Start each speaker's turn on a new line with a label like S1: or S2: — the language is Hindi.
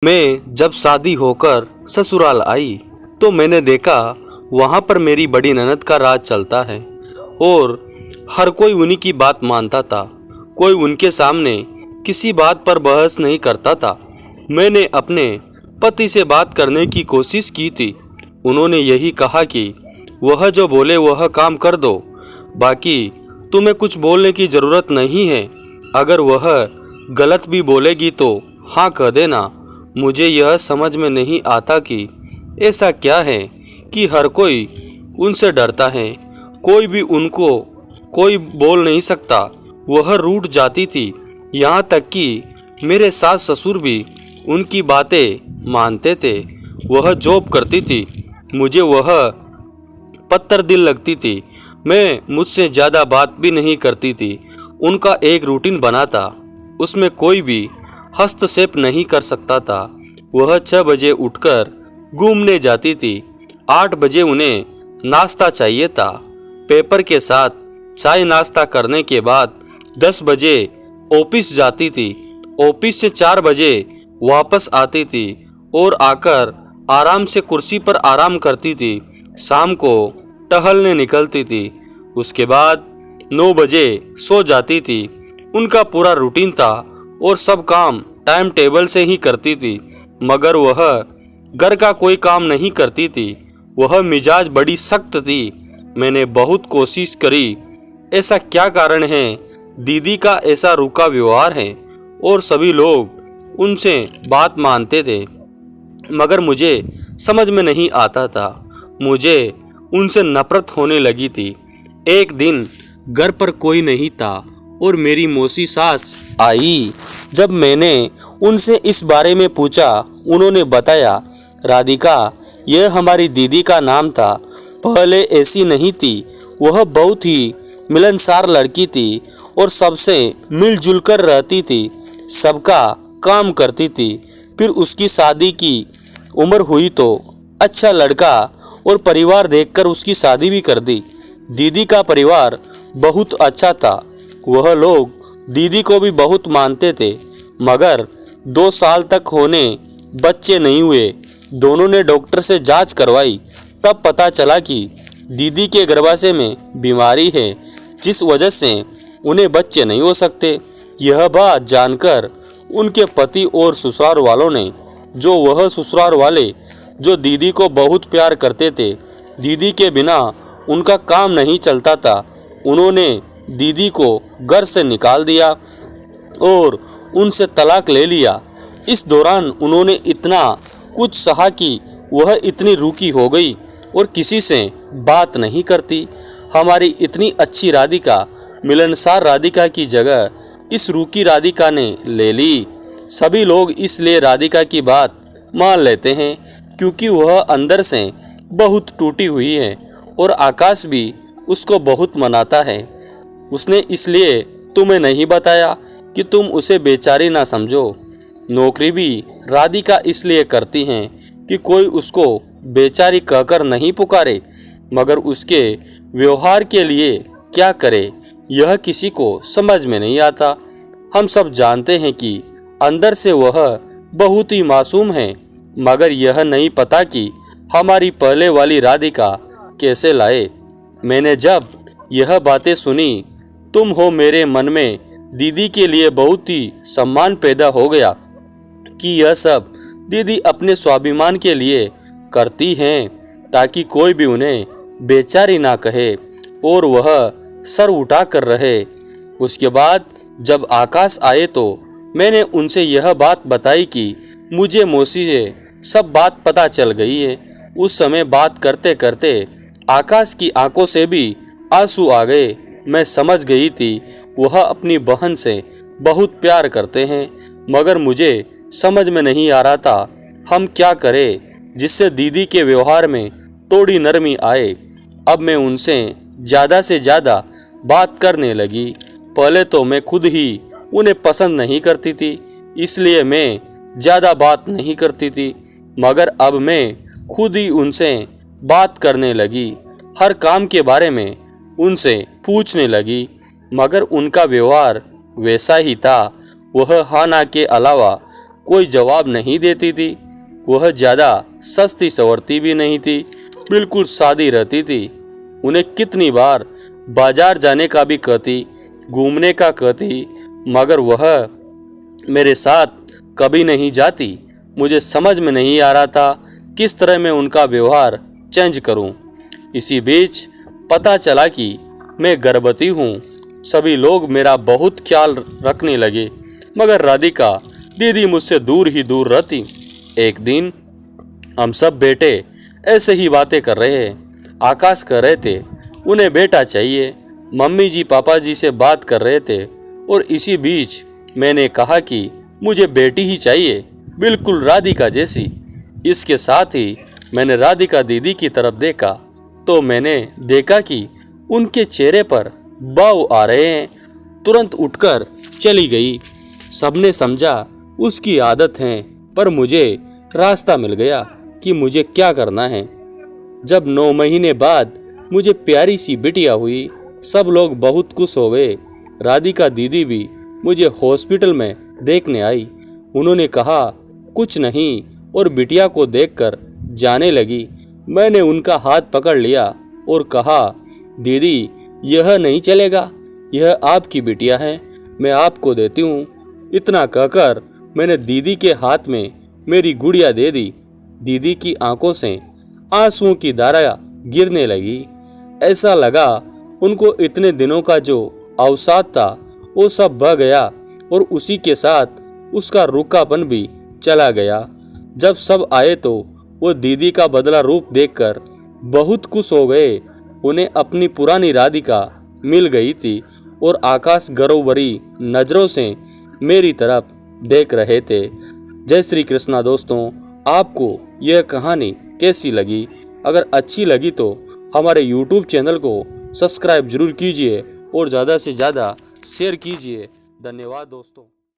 S1: मैं जब शादी होकर ससुराल आई तो मैंने देखा वहाँ पर मेरी बड़ी ननद का राज चलता है और हर कोई उन्हीं की बात मानता था। कोई उनके सामने किसी बात पर बहस नहीं करता था। मैंने अपने पति से बात करने की कोशिश की थी। उन्होंने यही कहा कि वह जो बोले वह काम कर दो, बाकी तुम्हें कुछ बोलने की ज़रूरत नहीं है। अगर वह गलत भी बोलेगी तो हाँ कह देना। मुझे यह समझ में नहीं आता कि ऐसा क्या है कि हर कोई उनसे डरता है। कोई भी उनको कोई बोल नहीं सकता। वह रूठ जाती थी। यहाँ तक कि मेरे सास ससुर भी उनकी बातें मानते थे। वह जॉब करती थी, मुझे वह पत्थर दिल लगती थी। मैं मुझसे ज़्यादा बात भी नहीं करती थी। उनका एक रूटीन बना था, उसमें कोई भी हस्तक्षेप नहीं कर सकता था। वह 6 बजे उठकर घूमने जाती थी। 8 बजे उन्हें नाश्ता चाहिए था। पेपर के साथ चाय नाश्ता करने के बाद 10 बजे ऑफिस जाती थी। ऑफिस से 4 बजे वापस आती थी और आकर आराम से कुर्सी पर आराम करती थी। शाम को टहलने निकलती थी। उसके बाद 9 बजे सो जाती थी। उनका पूरा रूटीन था और सब काम टाइम टेबल से ही करती थी, मगर वह घर का कोई काम नहीं करती थी। वह मिजाज बड़ी सख्त थी। मैंने बहुत कोशिश करी, ऐसा क्या कारण है दीदी का ऐसा रूखा व्यवहार है और सभी लोग उनसे बात मानते थे, मगर मुझे समझ में नहीं आता था। मुझे उनसे नफरत होने लगी थी। एक दिन घर पर कोई नहीं था और मेरी मौसी सास आई। जब मैंने उनसे इस बारे में पूछा, उन्होंने बताया, राधिका, यह हमारी दीदी का नाम था। पहले ऐसी नहीं थी। वह बहुत ही मिलनसार लड़की थी और सबसे मिलजुल कर रहती थी, सबका काम करती थी। फिर उसकी शादी की उम्र हुई तो अच्छा लड़का और परिवार देखकर उसकी शादी भी कर दी। दीदी का परिवार बहुत अच्छा था। वह लोग दीदी को भी बहुत मानते थे, मगर 2 साल तक होने बच्चे नहीं हुए। दोनों ने डॉक्टर से जांच करवाई, तब पता चला कि दीदी के गर्भाशय में बीमारी है, जिस वजह से उन्हें बच्चे नहीं हो सकते। यह बात जानकर उनके पति और ससुराल वालों ने, वह ससुराल वाले जो दीदी को बहुत प्यार करते थे, दीदी के बिना उनका काम नहीं चलता था, उन्होंने दीदी को घर से निकाल दिया और उनसे तलाक ले लिया। इस दौरान उन्होंने इतना कुछ सहा कि वह इतनी रूखी हो गई और किसी से बात नहीं करती। हमारी इतनी अच्छी राधिका, मिलनसार राधिका की जगह इस रूखी राधिका ने ले ली। सभी लोग इसलिए राधिका की बात मान लेते हैं क्योंकि वह अंदर से बहुत टूटी हुई है और आकाश भी उसको बहुत मनाता है। उसने इसलिए तुम्हें नहीं बताया कि तुम उसे बेचारी ना समझो। नौकरी भी राधिका इसलिए करती हैं कि कोई उसको बेचारी कहकर नहीं पुकारे, मगर उसके व्यवहार के लिए क्या करे यह किसी को समझ में नहीं आता। हम सब जानते हैं कि अंदर से वह बहुत ही मासूम है, मगर यह नहीं पता कि हमारी पहले वाली राधिका कैसे लाए। मैंने जब यह बातें सुनी, तुम हो, मेरे मन में दीदी के लिए बहुत ही सम्मान पैदा हो गया कि यह सब दीदी अपने स्वाभिमान के लिए करती हैं, ताकि कोई भी उन्हें बेचारी ना कहे और वह सर उठा कर रहे। उसके बाद जब आकाश आए तो मैंने उनसे यह बात बताई कि मुझे मौसी से सब बात पता चल गई है। उस समय बात करते करते आकाश की आंखों से भी आंसू आ गए। मैं समझ गई थी वह अपनी बहन से बहुत प्यार करते हैं, मगर मुझे समझ में नहीं आ रहा था हम क्या करें जिससे दीदी के व्यवहार में थोड़ी नरमी आए। अब मैं उनसे ज़्यादा से ज़्यादा बात करने लगी। पहले तो मैं खुद ही उन्हें पसंद नहीं करती थी, इसलिए मैं ज़्यादा बात नहीं करती थी, मगर अब मैं खुद ही उनसे बात करने लगी। हर काम के बारे में उनसे पूछने लगी, मगर उनका व्यवहार वैसा ही था। वह हाँ ना के अलावा कोई जवाब नहीं देती थी। वह ज़्यादा सस्ती सवरती भी नहीं थी, बिल्कुल सादी रहती थी। उन्हें कितनी बार बाजार जाने का भी कहती, घूमने का कहती, मगर वह मेरे साथ कभी नहीं जाती। मुझे समझ में नहीं आ रहा था किस तरह मैं उनका व्यवहार चेंज करूं। इसी बीच पता चला कि मैं गर्भवती हूं। सभी लोग मेरा बहुत ख्याल रखने लगे, मगर राधिका दीदी मुझसे दूर ही दूर रहती। एक दिन हम सब बेटे ऐसे ही बातें कर रहे हैं। आकाश कह रहे थे उन्हें बेटा चाहिए। मम्मी जी पापा जी से बात कर रहे थे और इसी बीच मैंने कहा कि मुझे बेटी ही चाहिए, बिल्कुल राधिका जैसी। इसके साथ ही मैंने राधिका दीदी की तरफ देखा तो मैंने देखा कि उनके चेहरे पर भाव आ रहे हैं। तुरंत उठकर चली गई। सबने समझा उसकी आदत है, पर मुझे रास्ता मिल गया कि मुझे क्या करना है। जब 9 महीने बाद मुझे प्यारी सी बिटिया हुई, सब लोग बहुत खुश हो गए। राधिका दीदी भी मुझे हॉस्पिटल में देखने आई। उन्होंने कहा कुछ नहीं और बिटिया को देखकर जाने लगी। मैंने उनका हाथ पकड़ लिया और कहा, दीदी यह नहीं चलेगा, यह आपकी बिटिया है, मैं आपको देती हूँ। इतना कहकर मैंने दीदी के हाथ में मेरी गुड़िया दे दी। दीदी की आंखों से आंसुओं की धारा गिरने लगी। ऐसा लगा उनको इतने दिनों का जो अवसाद था वो सब बह गया और उसी के साथ उसका रूखापन भी चला गया। जब सब आए तो वो दीदी का बदला रूप देखकर बहुत खुश हो गए। उन्हें अपनी पुरानी राधिका मिल गई थी और आकाश गर्व भरी नजरों से मेरी तरफ देख रहे थे। जय श्री कृष्णा। दोस्तों, आपको यह कहानी कैसी लगी? अगर अच्छी लगी तो हमारे YouTube चैनल को सब्सक्राइब जरूर कीजिए और ज़्यादा से ज़्यादा शेयर कीजिए। धन्यवाद दोस्तों।